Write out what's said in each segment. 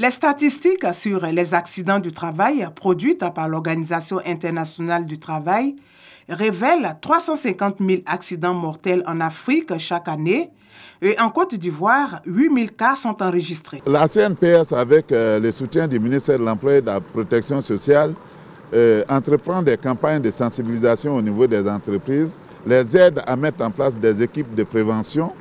Les statistiques sur les accidents du travail produites par l'Organisation internationale du travail révèlent 350 000 accidents mortels en Afrique chaque année et en Côte d'Ivoire, 8 000 cas sont enregistrés. La CNPS, avec le soutien du ministère de l'Emploi et de la Protection sociale, entreprend des campagnes de sensibilisation au niveau des entreprises, les aide à mettre en place des équipes de prévention.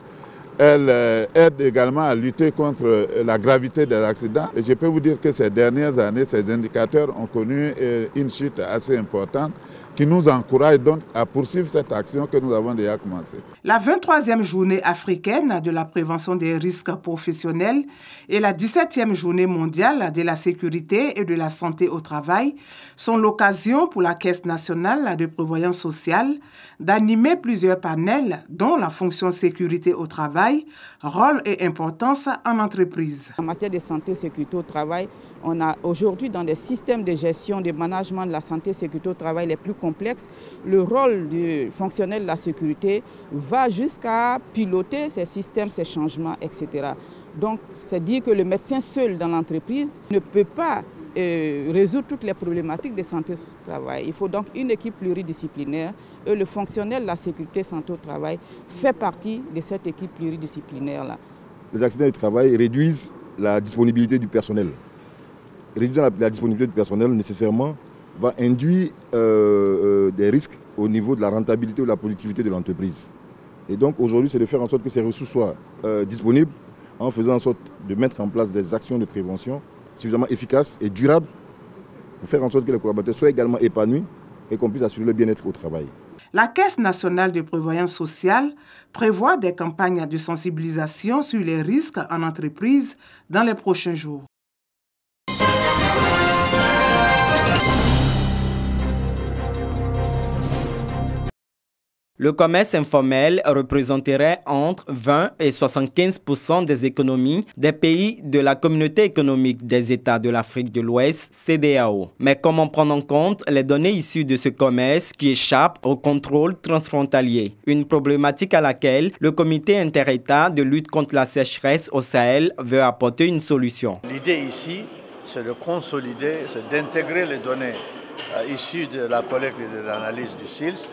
Elle aide également à lutter contre la gravité des accidents. Et je peux vous dire que ces dernières années, ces indicateurs ont connu une chute assez importante qui nous encourage donc à poursuivre cette action que nous avons déjà commencée. La 23e journée africaine de la prévention des risques professionnels et la 17e journée mondiale de la sécurité et de la santé au travail sont l'occasion pour la Caisse nationale de prévoyance sociale d'animer plusieurs panels dont la fonction sécurité au travail, rôle et importance en entreprise. En matière de santé et sécurité au travail, on a aujourd'hui dans des systèmes de gestion, de management de la santé et sécurité au travail les plus complexes, le rôle du fonctionnaire de la sécurité va jusqu'à piloter ces systèmes, ces changements, etc. Donc, c'est dire que le médecin seul dans l'entreprise ne peut pas résoudre toutes les problématiques de santé au travail. Il faut donc une équipe pluridisciplinaire et le fonctionnaire de la sécurité et santé au travail fait partie de cette équipe pluridisciplinaire-là. Les accidents du travail réduisent la disponibilité du personnel. Réduire la disponibilité du personnel nécessairement va induire des risques au niveau de la rentabilité ou de la productivité de l'entreprise. Et donc aujourd'hui, c'est de faire en sorte que ces ressources soient disponibles en faisant en sorte de mettre en place des actions de prévention suffisamment efficaces et durables pour faire en sorte que les collaborateurs soient également épanouis et qu'on puisse assurer le bien-être au travail. La Caisse nationale de prévoyance sociale prévoit des campagnes de sensibilisation sur les risques en entreprise dans les prochains jours. Le commerce informel représenterait entre 20 et 75% des économies des pays de la Communauté économique des États de l'Afrique de l'Ouest, CEDEAO. Mais comment prendre en compte les données issues de ce commerce qui échappent au contrôle transfrontalier? Une problématique à laquelle le Comité interétat de lutte contre la sécheresse au Sahel veut apporter une solution. L'idée ici, c'est de consolider, c'est d'intégrer les données issues de la collecte et de l'analyse du SILS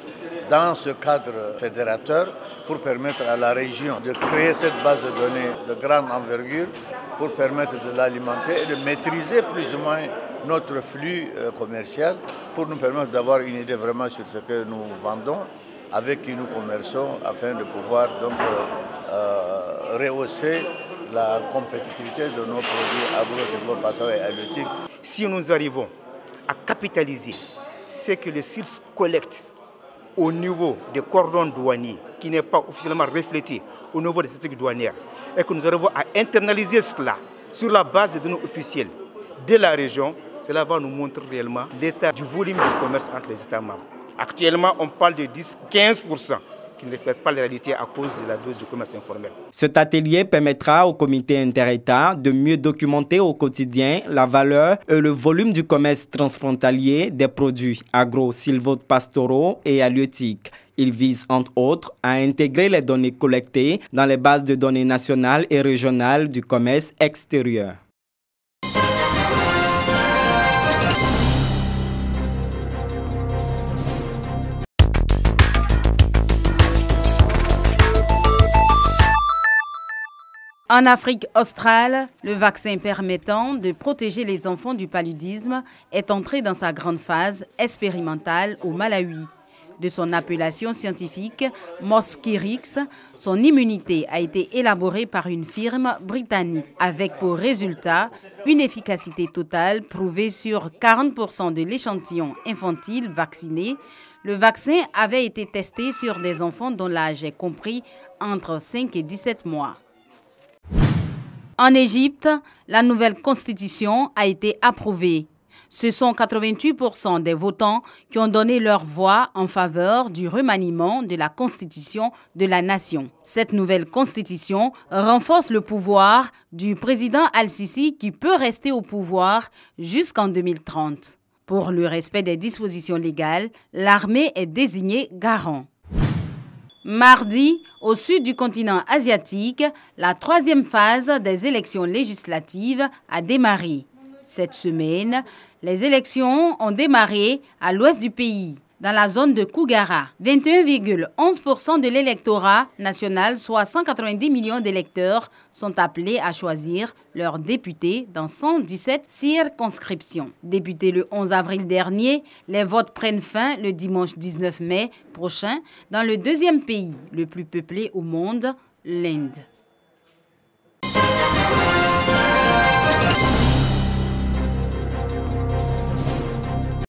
dans ce cadre fédérateur pour permettre à la région de créer cette base de données de grande envergure pour permettre de l'alimenter et de maîtriser plus ou moins notre flux commercial pour nous permettre d'avoir une idée vraiment sur ce que nous vendons avec qui nous commerçons afin de pouvoir donc rehausser la compétitivité de nos produits agro-silvopastoraux et halieutiques. Si nous arrivons à capitaliser ce que le SILS collecte au niveau des cordons douaniers, qui n'est pas officiellement reflété au niveau des statistiques douanières, et que nous arrivons à internaliser cela sur la base des données officielles de la région, cela va nous montrer réellement l'état du volume du commerce entre les États membres. Actuellement, on parle de 10-15%. Qui ne reflète pas la réalité à cause de la dose du commerce informel. Cet atelier permettra au comité interétat de mieux documenter au quotidien la valeur et le volume du commerce transfrontalier des produits agro-silvopastoraux et halieutiques. Il vise entre autres à intégrer les données collectées dans les bases de données nationales et régionales du commerce extérieur. En Afrique australe, le vaccin permettant de protéger les enfants du paludisme est entré dans sa grande phase expérimentale au Malawi. De son appellation scientifique Mosquirix, son immunité a été élaborée par une firme britannique avec pour résultat une efficacité totale prouvée sur 40% de l'échantillon infantile vacciné. Le vaccin avait été testé sur des enfants dont l'âge est compris entre 5 et 17 mois. En Égypte, la nouvelle constitution a été approuvée. Ce sont 88% des votants qui ont donné leur voix en faveur du remaniement de la constitution de la nation. Cette nouvelle constitution renforce le pouvoir du président Al-Sisi qui peut rester au pouvoir jusqu'en 2030. Pour le respect des dispositions légales, l'armée est désignée garant. Mardi, au sud du continent asiatique, la troisième phase des élections législatives a démarré. Cette semaine, les élections ont démarré à l'ouest du pays, dans la zone de Kougara. 21,11% de l'électorat national, soit 190 millions d'électeurs, sont appelés à choisir leurs députés dans 117 circonscriptions. Débuté le 11 avril dernier, les votes prennent fin le dimanche 19 mai prochain dans le deuxième pays le plus peuplé au monde, l'Inde.